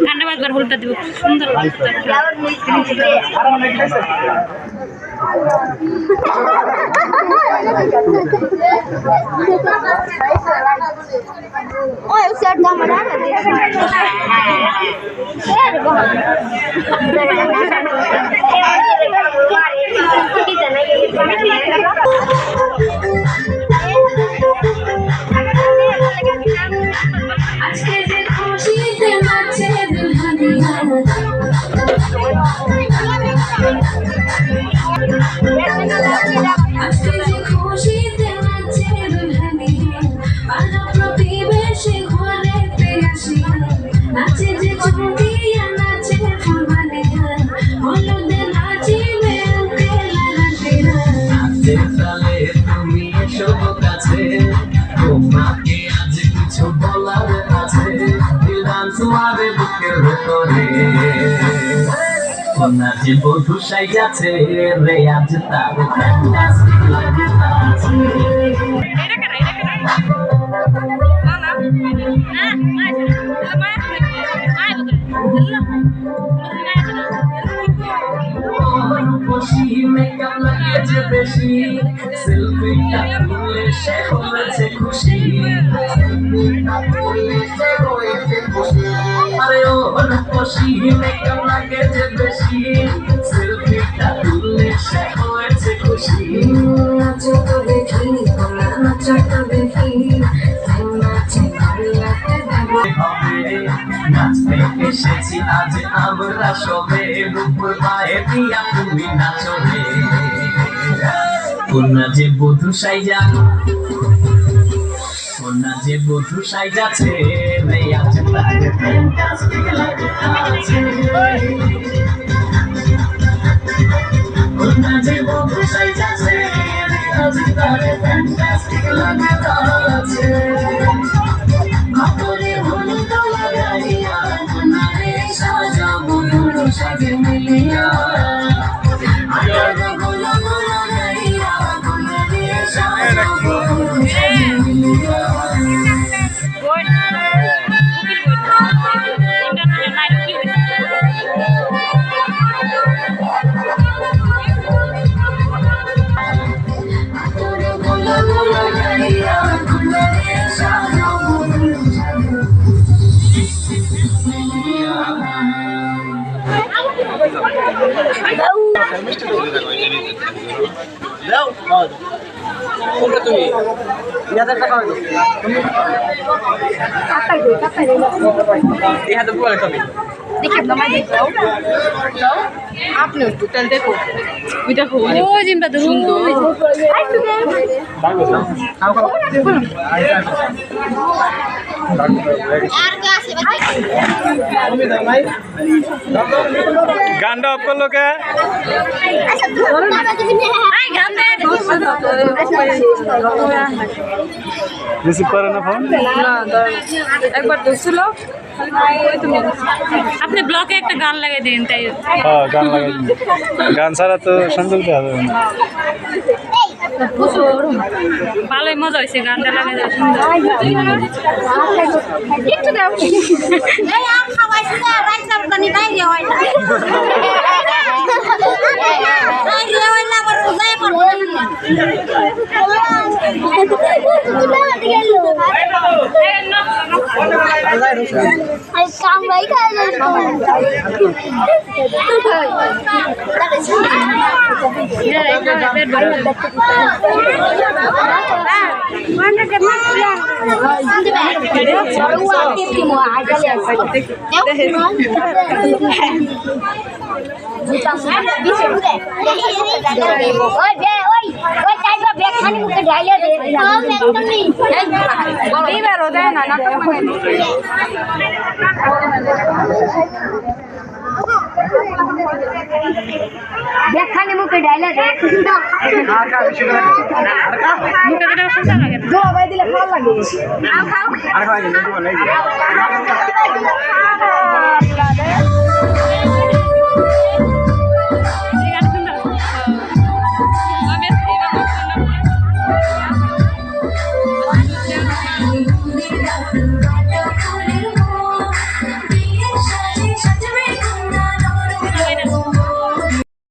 গানটা বাজবার ভুলটা দিব সুন্দর Ôi, sao đâu mà đá được đi? Thế được không? যে বধু সাইজাছে রে আজ তার ফ্যান্টাস্টিক লাগতাছে মেকআপ লাগিয়েছে বেশি সেলফিটা তুলে সে হয়েছে খুশি আরে ও খুশি মেকআপ লাগিয়েছে বেশি সেলফিটা তুলে সে হয়েছে খুশি নাচো তো দেখি নাচো তো দেখি নাচতে এসেছি আজ আমরা সবে রূপর পায়ে দিয়া তুমি নাচো রে কন্যা যে বধূ সাইজা কন্যা যে বধূ সাইজাছে রে আজ তার ফ্যান্টাস্টিক লাগতাছে কন্যা যে বধূ সাইজাছে রে আজ তার ফ্যান্টাস্টিক লাগতাছে কাপড়ে হলুদ লাগাইয়া কন্যারে সাজাবো দুটো সাজে মিলিয়া আয়ার গোলা গোলা গাইয়া কন্যারে সাজাবো দুটো সাজে মিলিয়া আপনি টোটাল দেখো ওইটা ও জিমটা তো সুন্দর গানটা অফ করলো কে রিসিভ করে না ফোন একবার দেখছিল আপনি ব্লকে একটা গান লাগিয়ে দিন তাই হ্যাঁ গান লাগাই দিন গান ছাড়া তো শুনতে হবে না ভালোই মজা হয়েছে গানটা লাগিয়ে কামড়াই খাই देखाने मुके डायलॉग है दो भाई दिले खाओ लगे आ खाओ Thank you.